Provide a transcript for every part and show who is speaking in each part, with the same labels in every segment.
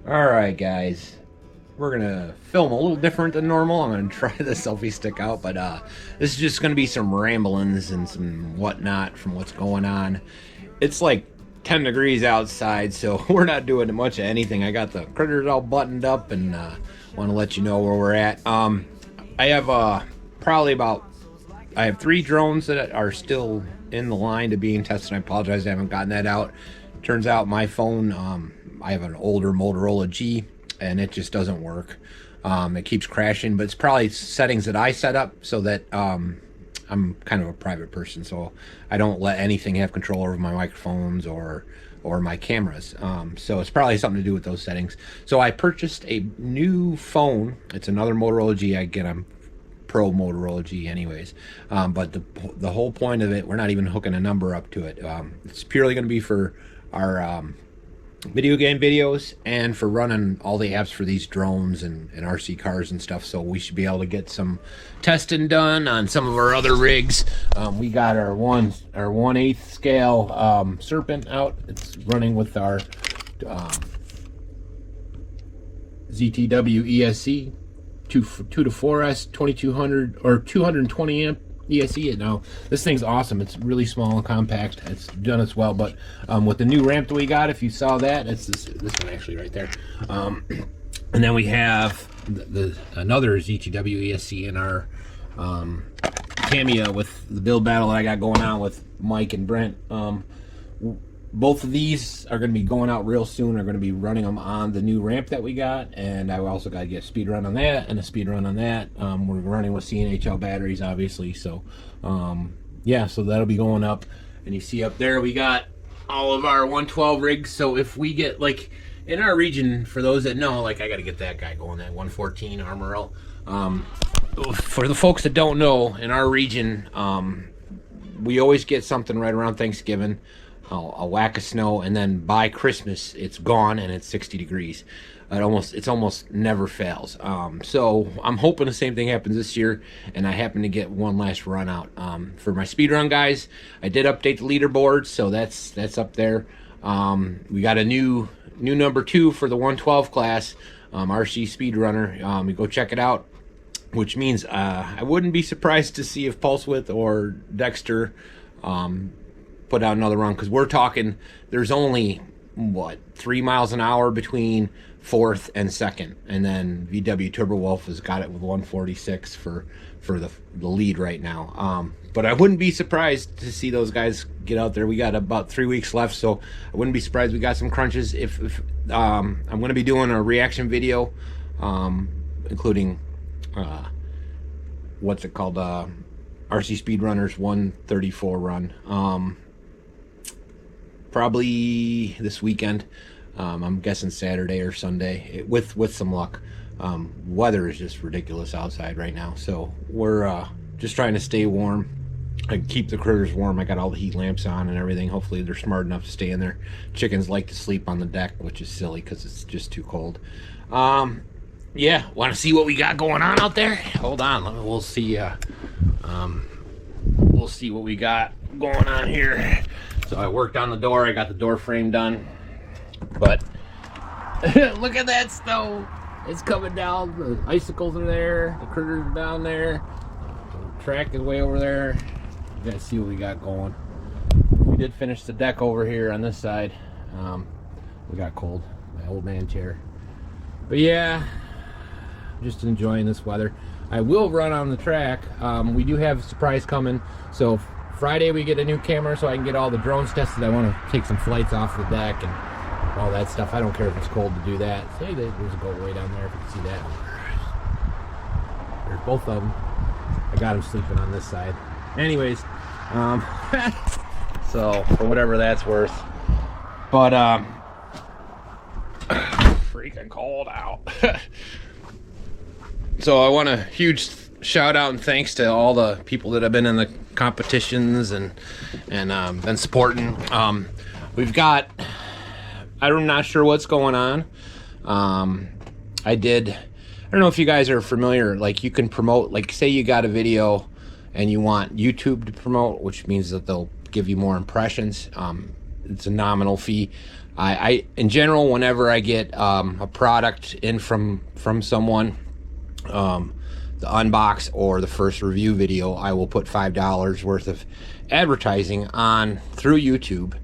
Speaker 1: Alright guys, we're gonna film a little different than normal. I'm gonna try the selfie stick out, but this is just gonna be some ramblings and some whatnot from what's going on. It's like 10 degrees outside, so we're not doing much of anything. I got the critters all buttoned up and want to let you know where we're at. I have I have 3 drones that are still in the line to being tested. I apologize, I haven't gotten that out. Turns out my phone, I have an older Motorola G, and it just doesn't work. It keeps crashing, but it's probably settings that I set up so that I'm kind of a private person, so I don't let anything have control over my microphones or my cameras. So it's probably something to do with those settings. So I purchased a new phone. It's another Motorola G. Again, I'm pro Motorola G anyways. But the whole point of it, we're not even hooking a number up to it. It's purely going to be for our video game videos and for running all the apps for these drones and RC cars and stuff. So we should be able to get some testing done on some of our other rigs. We got our 1/8 scale Serpent out. It's running with our ZTW ESC 2 to 4S 2200 or 220 amp ESC. Now this thing's awesome. It's really small and compact. It's done as well, but with the new ramp that we got, if you saw that, it's this one actually right there. And then we have another ZTW ESC in our TAMIYA with the build battle that I got going on with Mike and Brent. Both of these are going to be going out real soon. They're going to be running them on the new ramp that we got, and I also got to get a speed run on that and a speed run on that. We're running with CNHL batteries, obviously, so yeah, so that'll be going up. And you see up there we got all of our 112 rigs. So if we get, like, in our region, for those that know, like, I got to get that guy going, that 114 Armorel. For the folks that don't know, in our region, we always get something right around Thanksgiving. A whack of snow, and then by Christmas it's gone and it's 60 degrees. It almost never fails. So I'm hoping the same thing happens this year, and I happen to get one last run out. For my speedrun guys, I did update the leaderboard, so that's up there. We got a new number 2 for the 112 class, RC speedrunner. You go check it out, which means I wouldn't be surprised to see if Pulsewidth or Dexter put out another run, because we're talking there's only 3 miles an hour between 4th and 2nd, and then VW Turbo Wolf has got it with 146 for the lead right now. But I wouldn't be surprised to see those guys get out there. We got about 3 weeks left, so I wouldn't be surprised we got some crunches. If I'm going to be doing a reaction video, including what's it called, RC Speedrunners 134 run. Probably this weekend. I'm guessing Saturday or Sunday, with some luck. Weather is just ridiculous outside right now, so we're just trying to stay warm and keep the critters warm. I got all the heat lamps on and everything. Hopefully they're smart enough to stay in there. Chickens like to sleep on the deck, which is silly because it's just too cold. Yeah, want to see what we got going on out there? Hold on, we'll see. We'll see what we got going on here. So I worked on the door. I got the door frame done, but look at that snow. It's coming down. The icicles are there. The critters are down there. The track is way over there. You gotta see what we got going. We did finish the deck over here on this side. We got cold. My old man chair. But yeah, just enjoying this weather. I will run on the track. We do have a surprise coming. So Friday we get a new camera so I can get all the drones tested. I want to take some flights off the deck and all that stuff. I don't care if it's cold to do that. Hey, there's a goat way down there if you can see that. There's both of them. I got them sleeping on this side. Anyways, so for whatever that's worth. But freaking cold out. So I want a huge shout out and thanks to all the people that have been in the competitions and been supporting. We've got, I'm not sure what's going on. I don't know if you guys are familiar, like you can promote, like say you got a video and you want YouTube to promote, which means that they'll give you more impressions. It's a nominal fee. I in general, whenever I get a product in from someone, the unbox or the first review video, I will put $5 worth of advertising on through YouTube.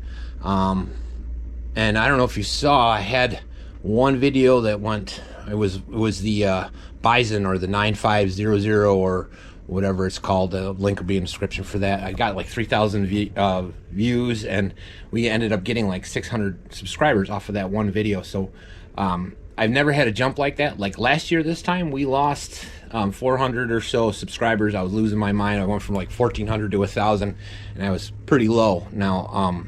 Speaker 1: And I don't know if you saw, I had one video that went, it was the Bison, or the 9500, or whatever it's called. The link will be in the description for that. I got like 3,000 views, and we ended up getting like 600 subscribers off of that one video. So I've never had a jump like that. Like last year this time, we lost 400 or so subscribers. I was losing my mind. I went from like 1,400 to 1,000, and I was pretty low. Now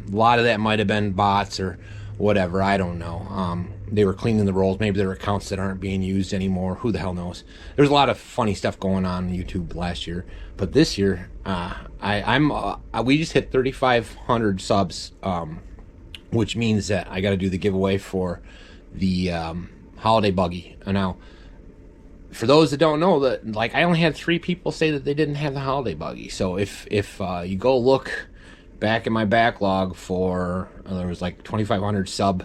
Speaker 1: a lot of that might have been bots or whatever, I don't know. They were cleaning the roles. Maybe there were accounts that aren't being used anymore. Who the hell knows? There's a lot of funny stuff going on YouTube last year, but this year, we just hit 3,500 subs, which means that I got to do the giveaway for the holiday buggy. Now, for those that don't know, that like I only had 3 people say that they didn't have the holiday buggy. So if you go look back in my backlog for there was like 2,500 sub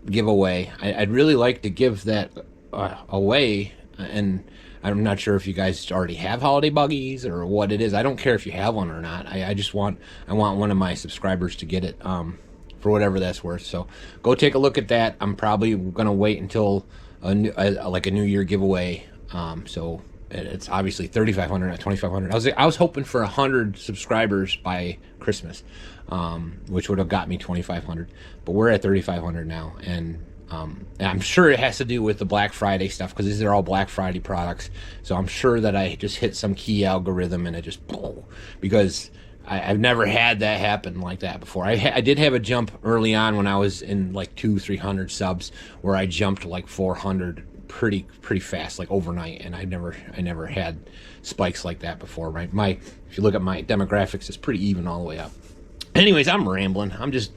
Speaker 1: giveaway. I'd really like to give that away, and I'm not sure if you guys already have holiday buggies or what it is. I don't care if you have one or not. I want one of my subscribers to get it for whatever that's worth. So go take a look at that. I'm probably gonna wait until a New Year giveaway. So it's obviously 3,500, not 2,500. I was hoping for 100 subscribers by Christmas, which would have got me 2,500. But we're at 3,500 now, and I'm sure it has to do with the Black Friday stuff, because these are all Black Friday products. So I'm sure that I just hit some key algorithm and it just because I've never had that happen like that before. I did have a jump early on when I was in like 200-300 subs, where I jumped like 400 pretty fast, like overnight, and I never had spikes like that before. Right? If you look at my demographics, it's pretty even all the way up. Anyways, I'm rambling. I'm just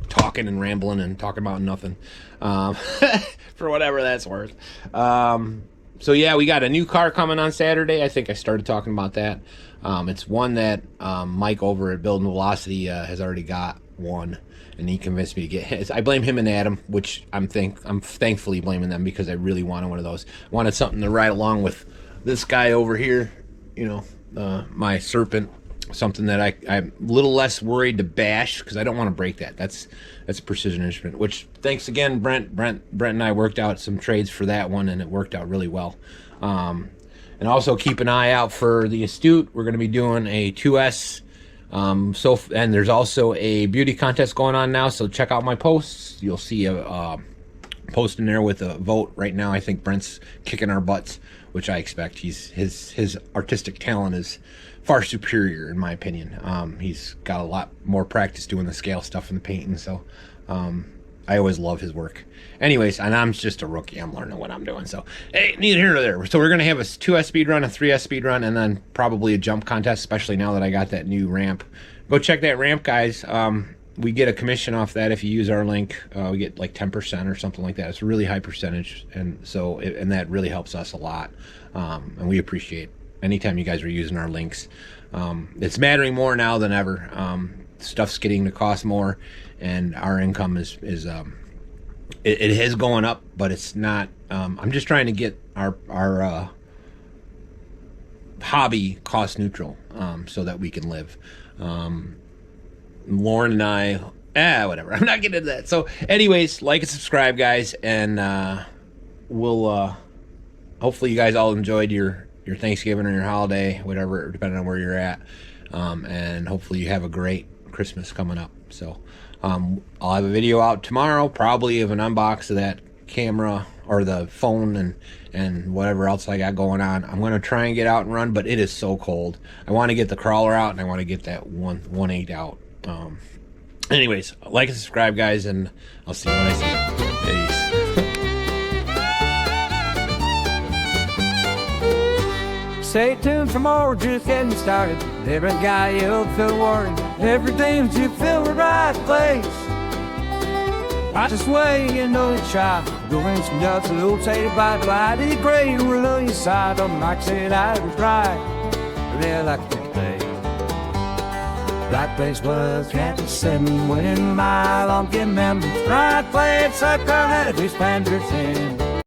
Speaker 1: talking and rambling and talking about nothing, for whatever that's worth. So yeah, we got a new car coming on Saturday. I think I started talking about that. It's one that Mike over at Build and Velocity has already got one, and he convinced me to get his. I blame him and Adam, which I'm thankfully blaming them, because I really wanted one of those. Wanted something to ride along with this guy over here, my Serpent. Something that I'm a little less worried to bash, because I don't want to break that. That's a precision instrument, which thanks again, Brent and I worked out some trades for that one, and it worked out really well. And also keep an eye out for the Astute. We're going to be doing a 2S. And there's also a beauty contest going on now, so check out my posts. You'll see a post in there with a vote right now. I think Brent's kicking our butts, which I expect. His artistic talent is far superior, in my opinion. He's got a lot more practice doing the scale stuff and the painting, so I always love his work. Anyways, and I'm just a rookie. I'm learning what I'm doing, so hey, neither here nor there. So we're going to have a 2S speed run, a 3S speed run, and then probably a jump contest, especially now that I got that new ramp. Go check that ramp, guys. We get a commission off that if you use our link. We get like 10% or something like that. It's a really high percentage, and so and that really helps us a lot, and we appreciate anytime you guys are using our links. It's mattering more now than ever. Stuff's getting to cost more, and our income is it is going up, but it's not. I'm just trying to get our hobby cost neutral, so that we can live. Lauren and I, whatever. I'm not getting into that. So, anyways, like and subscribe, guys, and we'll hopefully you guys all enjoyed your Thanksgiving or your holiday, whatever, depending on where you're at, and hopefully you have a great Christmas coming up. So I'll have a video out tomorrow, probably of an unbox of that camera or the phone and whatever else I got going on. I'm going to try and get out and run, but it is so cold. I want to get the crawler out, and I want to get that 1.8 out. Anyways, like and subscribe, guys, and I'll see you when I see you. Peace.
Speaker 2: Stay tuned for more, we're just getting started. Every guy you'll feel worried, everything that you feel the right place. Right this way, you know you try. Going some nuts, a little tater by the light. It's great, we'll on your side. On Mike said I was right, really like to play. Right place was Canton 7, winning my long memories. Right place, sucker, had we spent her 10.